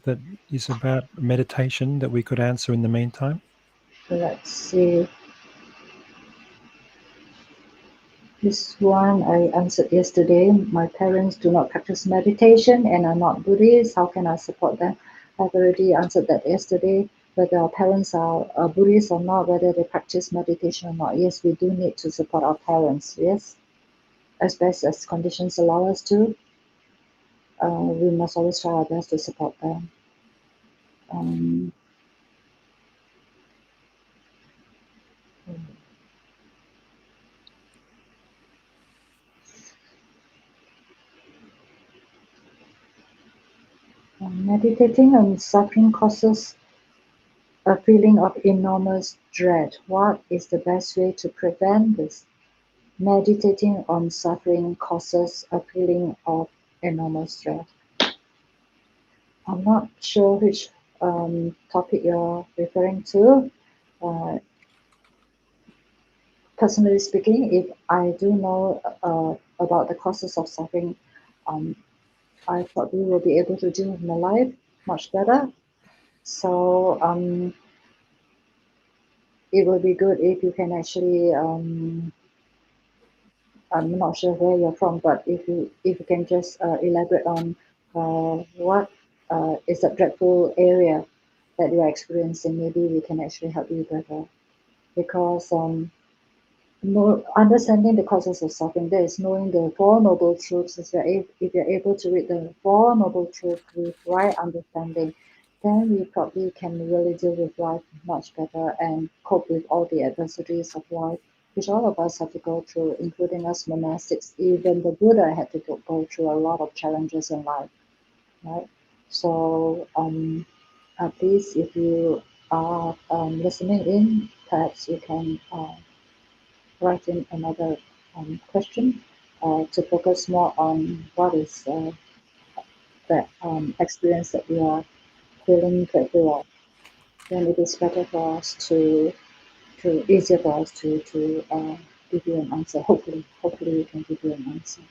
that is about meditation that we could answer in the meantime? Let's see. This one I answered yesterday. My parents do not practice meditation and are not Buddhist. How can I support them? I've already answered that yesterday. Whether our parents are Buddhist or not, whether they practice meditation or not. Yes, we do need to support our parents. Yes, as best as conditions allow us to. We must always try our best to support them. Meditating on suffering causes a feeling of enormous dread. What is the best way to prevent this? Meditating on suffering causes a feeling of enormous dread. I'm not sure which topic you're referring to. Personally speaking, if I do know about the causes of suffering, I probably will be able to deal with my life much better. So it will be good if you can actually I'm not sure where you're from, but if you can just elaborate on what is that dreadful area that you are experiencing, maybe we can actually help you better. Because understanding the causes of suffering, that is knowing the Four Noble Truths. If you're able to read the Four Noble Truths with right understanding, then we probably can really deal with life much better and cope with all the adversities of life, which all of us have to go through, including us monastics. Even the Buddha had to go through a lot of challenges in life, right? So please, if you are listening in, perhaps you can write in another question to focus more on what is the experience that you are feeling dreadful of. Then it is better for us to easier for us to give you an answer. Hopefully we can give you an answer.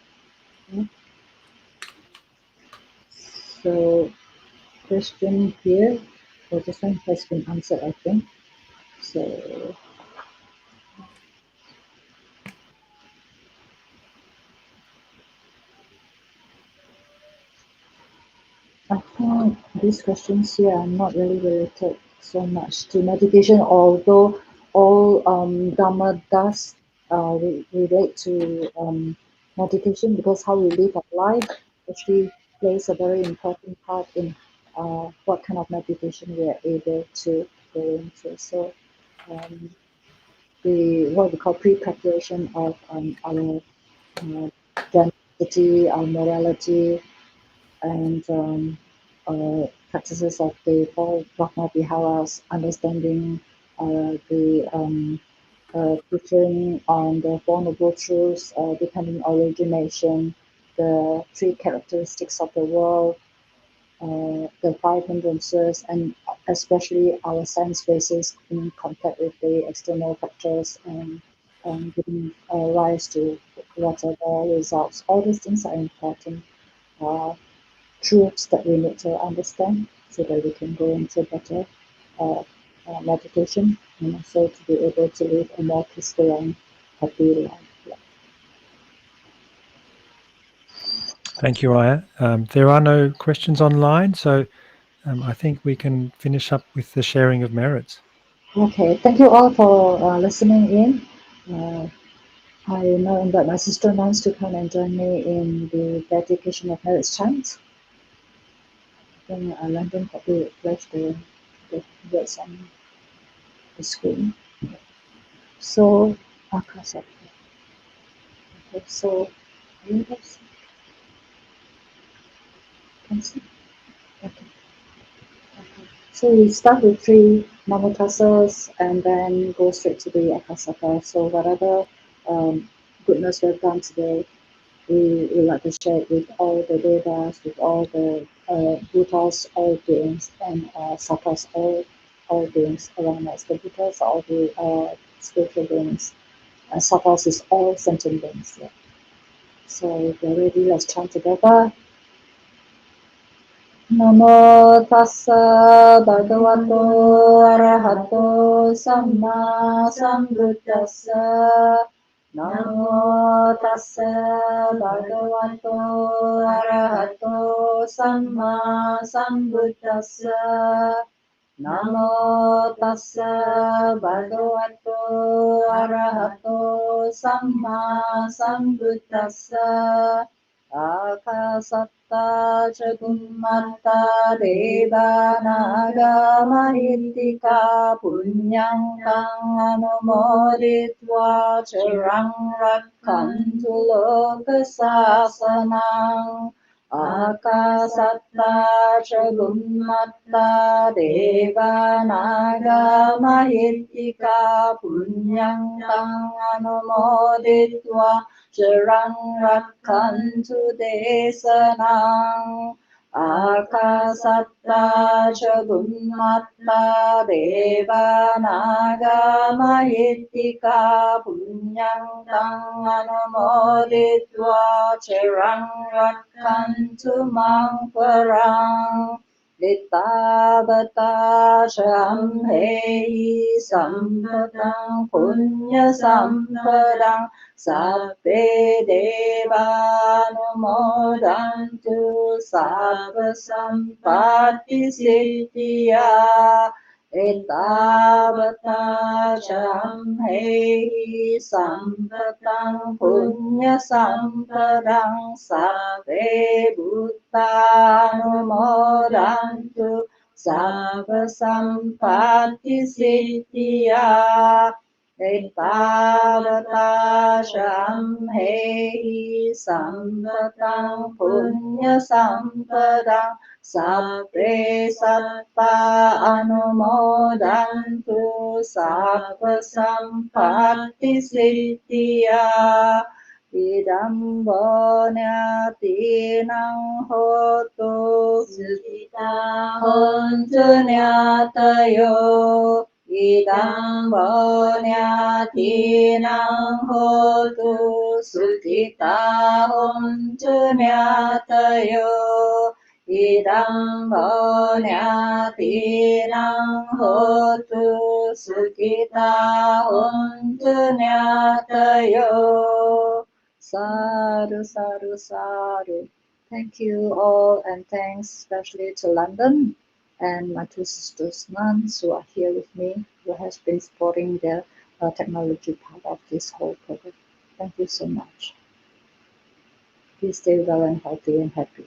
Okay? So question here, well, this one has been answered, I think. So I think these questions here are not really related so much to meditation, although all Dhamma does relate to meditation, because how we live our life actually plays a very important part in what kind of meditation we are able to go into. So what we call pre-preparation of our generosity, our morality, and practices of the four Dhamma Viharas, understanding the teaching on the Four Noble Truths, dependent origination, the three characteristics of the world, the five hindrances, and especially our sense bases in contact with the external factors and giving rise to whatever results. All these things are important truths that we need to understand so that we can go into better uh, meditation and also to be able to live a more peaceful and happy life. Yeah. Thank you, Ayya. There are no questions online, so I think we can finish up with the sharing of merits. Okay, thank you all for listening in. I now invite my sister nuns to come and join me in the dedication of marriage chants. Then London probably flash the words on the screen. So, okay, so you guys can see. Okay. So we start with three namatasas and then go straight to the akasaka. So whatever goodness we've done today, we like to share it with all the devas, with all the Buddhas, all beings, and sattas, all beings around us. The Buddhas are all the spiritual beings. Sattas is all sentient beings. Yeah. So if you're ready, let's chant together. Namo tassa bhagavato arahato samma sambuddhassa. Namo tassa bhagavato arahato samma sambuddhassa. Namo tassa bhagavato arahato samma sambuddhassa. Akasatta Chagummata Deva Naga Mahitika Punyang Tang Anumoditva Charang Rakkantu Loka Sasanang. Akasatta Chagummata Deva Naga Mahitika Punyang Tang Anumoditva Charang Rakkantu Desanang. Akasatta Chagummata Deva Naga Mahitika Punyang Tang Anumoditva Charang Rakkantu Mang Parang. Dittabata Shamhehi Sampatang Punya Sampadang Sabbe Devanumodantu Sabba Sampatti Siddhya. Ettavata Shamhehi Sampatang Punya Sampadang Sabbe Bhuttanumodantu Sabba Sampatti Siddhya. Ettavata Shamhehi Sampatang Punya Sampadang Sabbe Satta Anumodantu Sabba Sampatti Siddhya. Idam Bonyatinang Hotu Sutta Hontu Nyatayo. Idam Bonyatinang Hotu Sukhita Hontu Nyatayo. Idam Bonyatinang Hotu Sukhita Hontu Nyatayo. Sadhu, sadhu, sadhu. Thank you all, and thanks especially to London and my two sisters nuns who are here with me, who has been supporting the technology part of this whole program. Thank you so much. Please stay well and healthy and happy.